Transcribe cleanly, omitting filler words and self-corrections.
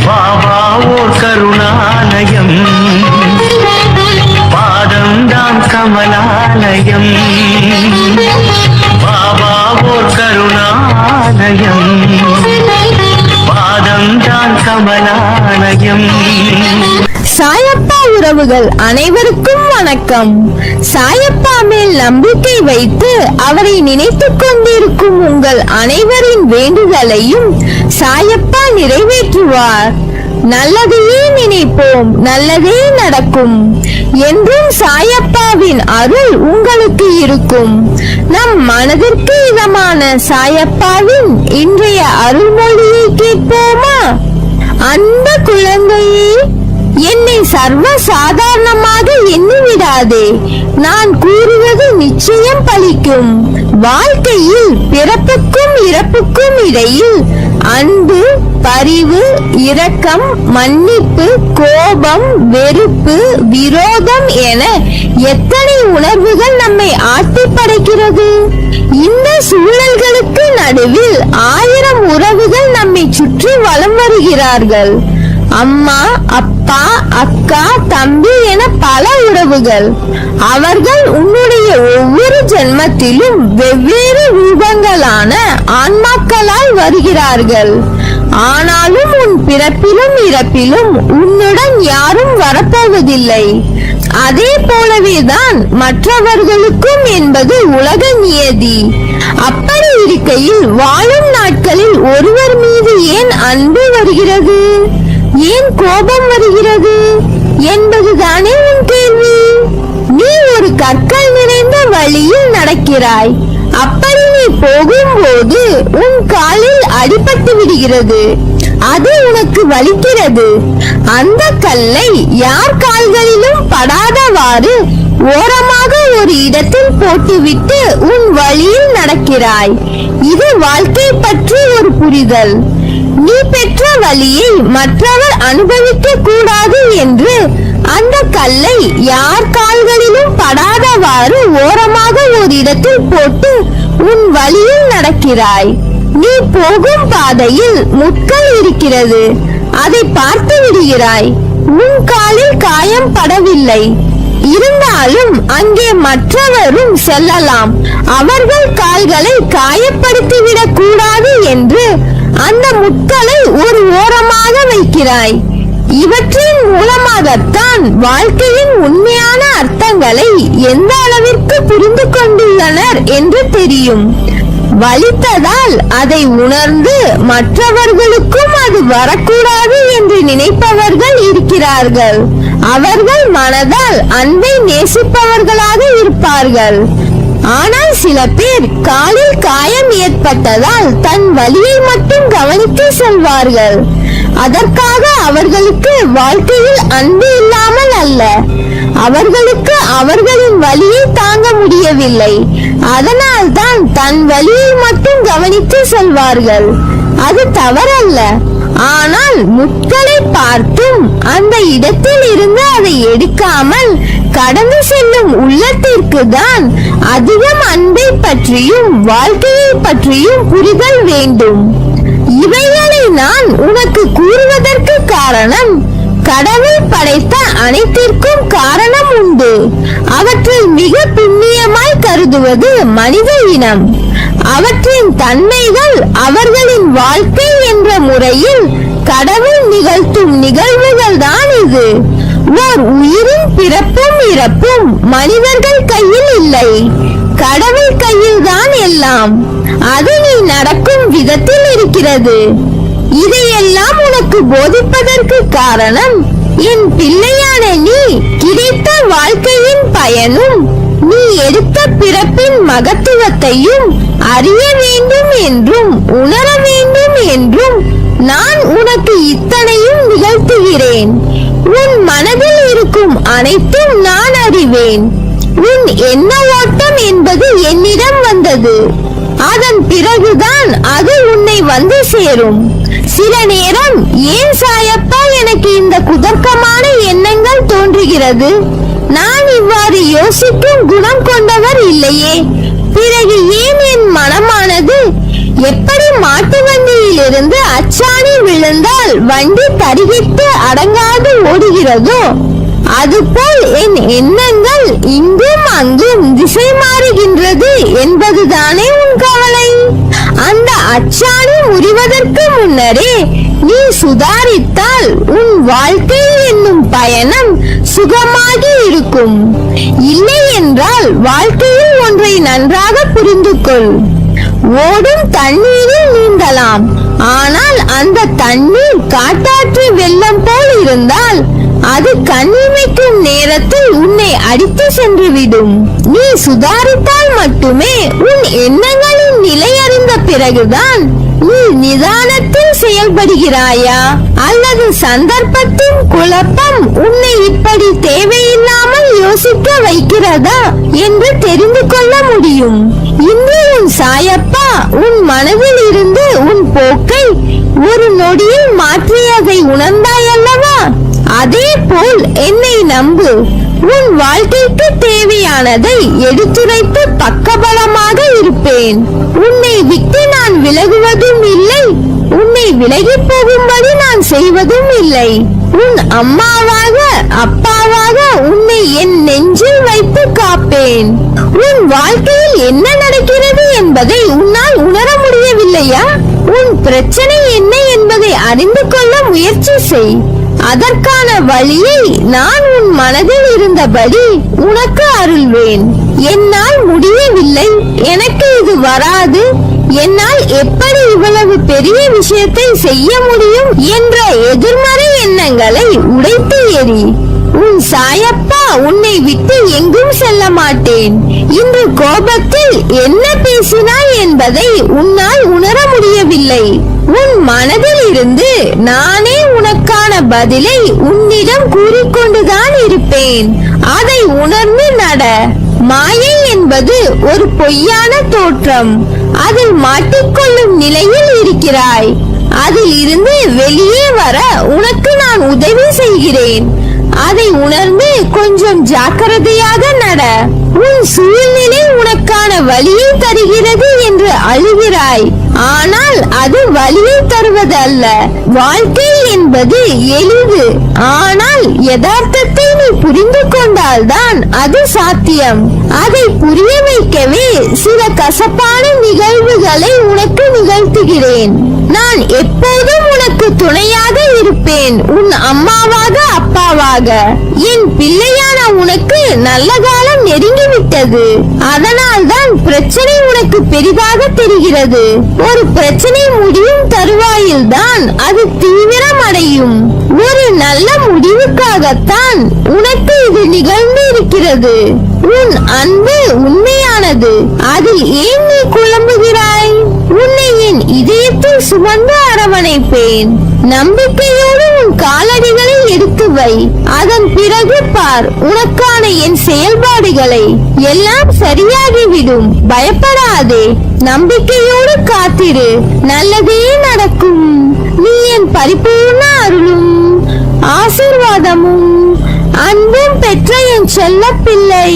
பாபா ஓர் கருணாலயம், பாதம்தான் கமலாலயம். பாபா ஓர் கருணாலயம், பாதம்தான் கமலாலயம். சாயப்பா உறவுகள் அனைவருக்கும் வணக்கம். சாயப்பா மேல் நம்பிக்கை வைத்து அவரை நினைத்துக் கொண்டிருக்கும் உங்கள் அனைவரின் வேண்டுதலையும் சாயப்பா நிறைவேற்றுவார். நல்லதையே நினைப்போம், நல்லதே நடக்கும் என்றும் சாயப்பாவின் அருள் உங்களுக்கு இருக்கும். நம் மனதிற்கு இதமான சாயப்பாவின் இன்றைய அருள்மொழியை கேட்போமா? அன்பு குழந்தையே, என்னை சர்வ சாதாரணமாக எண்ணிவிடாதே. நான் கூறுவது நிச்சயம் பலிக்கும். வாழ்க்கையில் பிறப்புக்கும் இறப்புக்கும் இடையில் அன்பு, பரிவு, இரக்கம், மன்னிப்பு, கோபம், வெறுப்பு, விரோதம் என எத்தனை உணர்வுகள் நம்மை ஆட்டி படைக்கிறது. இந்த சூழல்களுக்கு நடுவில் 1000 உறவுகள் நம்மை சுற்றி வலம் வருகிறார்கள். அம்மா, அப்பா, அக்கா, தம்பி என பல உறவுகள். அவர்கள் உன்னுடைய ஒவ்வொரு ஜென்மத்திலும் வெவ்வேறு ரூபங்களான ஆன்மாக்களால் வருகிறார்கள். ஆனாலும் உன் பிறப்பிலும் இறப்பிலும் உன்னுடன் யாரும் வரப்போவதில்லை. அதே போலவேதான் மற்றவர்களுக்கும் என்பது உலக நியதி. அப்படி இருக்கையில் வாழும் நாட்களில் ஒருவர் மீது ஏன் அன்பு வருகிறது, ஏன் கோபம் வருகிறது என்பதுதானே உன் கேள்வி. நீ ஒரு கற்கள் நிறைந்த வழியில் நடக்கிறாய். அப்படி நீ போகும்போது உன் காலில் அடிபட்டு விடுகிறது. அது உனக்கு வலிக்கிறது. அந்த கல்லை யார் கால்களிலும் படாதவாறு ஓரமாக ஒரு இடத்தில் போட்டுவிட்டு உன் வழியில் நடக்கிறாய். இது வாழ்க்கை பற்றி ஒரு புரிதல். நீ பெற்ற வலியை மற்றவர் அனுபவிக்க கூடாது என்று அந்த கல்லை யார் கால்களிலும் படாதவாறு ஓரமாக ஒரு இடத்தில் போட்டு உன் வழியில் நடக்கிறாய். நீ போகும் பாதையில் முட்கள் இருக்கிறது. அதை பார்த்து விடுகிறாய். உன் காலில் காயம் படவில்லை. இருந்தாலும் அங்கே மற்றவரும் செல்லலாம். அவர்கள் கால்களை காயப்படுத்திவிடக் கூடாது என்று அந்த முட்களை ஒரு ஓரமாக வைக்கிறாய். இவற்றின் மூலமாகத்தான் வாழ்க்கையின் உண்மையான அர்த்தங்களை எந்த அளவிற்கு புரிந்து கொண்டுள்ளனர் என்று தெரியும். வலித்ததால் அதை உணர்ந்து மற்றவர்களுக்கும் அது வரக்கூடாது என்று நினைப்பவர்கள் இருக்கிறார்கள். அவர்கள் மனதால் அன்பை நேசிப்பவர்களாக இருப்பார்கள். ஆனால் சில பேர் காலில் காயம் ஏற்பட்டதால் தன் வலியை மட்டும் கவனித்து செல்வார்கள். அதற்காக அவர்களுக்கு வாழ்க்கையில் அன்பு இல்லாமல் அல்ல, அவர்களுக்கு அவர்களின் வலியை தாங்க முடியவில்லை. அதனால் தான் தன் வலியை மட்டும் கவனித்து செல்வார்கள். அது தவறல்ல. ஆனால் முட்களை பார்த்தும் அந்த இடத்தில் இருந்து அதை எடுக்காமல் கடந்து செல்லும் உள்ளத்திற்கு தான் அதிகம் அன்பை பற்றியும் வாழ்க்கையை பற்றியும் புரிதல் வேண்டும். இவைகளை நான் உனக்கு கூறுவதற்கு காரணம், கடவுள் படைத்த அனைத்திற்கும் காரணம் உண்டு. அவற்றில் மிக புண்ணியமாய் கருதுவது மனித இனம். அவற்றின் தன்மைகள் அவர்களின் வாழ்க்கை என்ற முறையில் கடவுள் நிகழ்த்தும் நிகழ்வுகள் தான் இது. ஓர் உயிரின் பிறப்பும் இறப்பும் மனிதர்கள் கையில் இல்லை, கடவுள் கையில் தான் எல்லாம். அது நீ நடக்கும் விதத்தில் இருக்கிறது. இதையெல்லாம் உனக்கு போதிப்பதற்கு காரணம், என் பிள்ளையான நீ கிடைத்த வாழ்க்கையின் பயனும் நீ எடுத்த பிறப்பின் மகத்துவத்தையும் அறிய வேண்டும் என்றும் உணர வேண்டும் என்றும் நான் உனக்கு இத்தனையும் நிகழ்த்துகிறேன். உன் மனதில் இருக்கும் அனைத்தும் நான் அறிவேன். உன் எண்ண ஓட்டம் என்பது என்னிடம் வந்தது. அதன் பிறகுதான் அது உன்னை வந்து சேரும். சில நேரம் ஏன் சாயப்பா எனக்கு இந்த குதர்க்கமான எண்ணங்கள் தோன்றுகிறது, நான் இவ்வாறு யோசிக்கும் குணம் கொண்டவர் இல்லையே, பிறகு ஏன் என் மனமானது எப்படி மாட்டு வண்டியில் இருந்து அச்சாணி விழுந்தால் வண்டி தரிகிட்டு அடங்காது ஓடுகிறதோ, அதுபோல் என் எண்ணங்கள் இங்கும் அங்கும் திசை மாறுகின்றது என்பதுதானே உன் கவலை. அந்த அச்சாணி முறிவதற்கு முன்னரே நீ சுதாரித்தால் உன் வாழ்க்கை என்னும் பயணம் சுகமாகி இருக்கும். இல்லை என்றால் வாழ்க்கையில் ஒன்றை நன்றாக புரிந்து கொள். ஓடும் தண்ணீரில் நீந்தலாம், ஆனால் அந்த தண்ணீர் காட்டாற்று வெள்ளம் போல் இருந்தால் அது கண்ணிமைக்கும் நேரத்தில் உன்னை அடித்து சென்றுவிடும். நீ சுதாரித்தால் மட்டுமே உன் எண்ணங்களின் நிலை அறிந்த பிறகுதான் நீ நிதானத்தில் செயல்படுகிறாயா, அல்லது சந்தர்ப்பத்தின் குழப்பம் உன்னை இப்படி தேவையில்லாமல் யோசிக்க வைக்கிறதா என்று தெரிந்து கொள்ள முடியும். இன்று உன் சாயப்பா உன் மனதில் இருந்து உன் போக்கை ஒரு நொடியில் மாற்றியதை உணர்ந்தாயல்லவா? அதே போல் என்னை நம்பு. உன் வாழ்க்கைக்கு தேவையானதை எடுத்துரைத்து பக்கபலமாக இருப்பேன். உன்னை விட்டு நான் விலகுவதும் இல்லை, உன்னை விலகி போகும்படி நான் செய்வதும் இல்லை. உன் அம்மாவாக அப்பாவாக உன்னை என் நெஞ்சில் வைத்து காப்பேன். உன் வாழ்க்கையில் என்ன நடக்கிறது என்பதை உன்னால் உணர முடியவில்லையா? உன் பிரச்சனை என்ன என்பதை அறிந்து கொள்ள முயற்சி செய். அதற்கான வழியை நான் உன் மனதில் இருந்தபடி உனக்கு அருள்வேன். என்னால் முடியவில்லை, எனக்கு இது வராது, என்னால் எப்படி இவ்வளவு பெரிய விஷயத்தை செய்ய முடியும் என்ற எதிர்மறை எண்ணங்களை உடைத்து எறி. உன் சாயப்பா உன்னை விட்டு எங்கும் செல்ல மாட்டேன். இன்று கோபத்தில் என்ன பேசினாய் என்பதை உன்னால் உணர முடியவில்லை. உன் மனதில் இருந்து நானே உனக்கான பதிலை உன்னிடம் கூறிக்கொண்டுதான் இருப்பேன். அதை உணர்ந்து நட. மாயை என்பது ஒரு பொய்யான தோற்றம். அதில் மாட்டிக்கொள்ளும் நிலையில் இருக்கிறாய். அதில் இருந்து வெளியே வர உனக்கு நான் உதவி செய்கிறேன். அதை உணர்ந்து கொஞ்சம் ஜாக்கிரதையாக நட. உன் சூழ்நிலை உனக்கான வழியை தருகிறது என்று அழுகிறாய், ஆனால் அது வழியை தருவது அல்ல. வாழ்க்கை என்பது எளிது, ஆனால் யதார்த்தத்தை நீ புரிந்து கொண்டால்தான் அது சாத்தியம். அதை புரிய வைக்கவே சில கசப்பான நிகழ்வுகளை உனக்கு நிகழ்த்துகிறேன். நான் எப்போதும் உனக்கு துணையாக இருப்பேன், உன் அம்மாவாக அப்பாவாக. என் பிள்ளையான உனக்கு நல்ல காலம் நெருங்கிவிட்டது. அதனால் தான் பிரச்சனை உனக்கு பெரிதாக தெரிகிறது. ஒரு பிரச்சனை முடியும் தருவாயில் தான் அது தீவிரம் அடையும். ஒரு நல்ல முடிவுக்காகத்தான் உனக்கு இது நிகழ்ந்து இருக்கிறது. உன் அன்பு உண்மையானது, அதில் ஏன் நீ குழம்புகிறாய்? உன்னை என் இதயத்தில் சுமந்து அரவணைப்பேன். நம்பிக்கையோடு உன் காலடிகளை எடுத்து வை. அதன் பிறகு பார் உனக்கான என் செயல்பாடுகளை. எல்லாம் சரியாகிவிடும், பயப்படாதே. நம்பிக்கையோடு காத்திரு, நல்லதே நடக்கும். நீ என் பரிபூர்ண அருளும் ஆசீர்வாதமும் அன்பும் பெற்ற என் செல்ல பிள்ளை.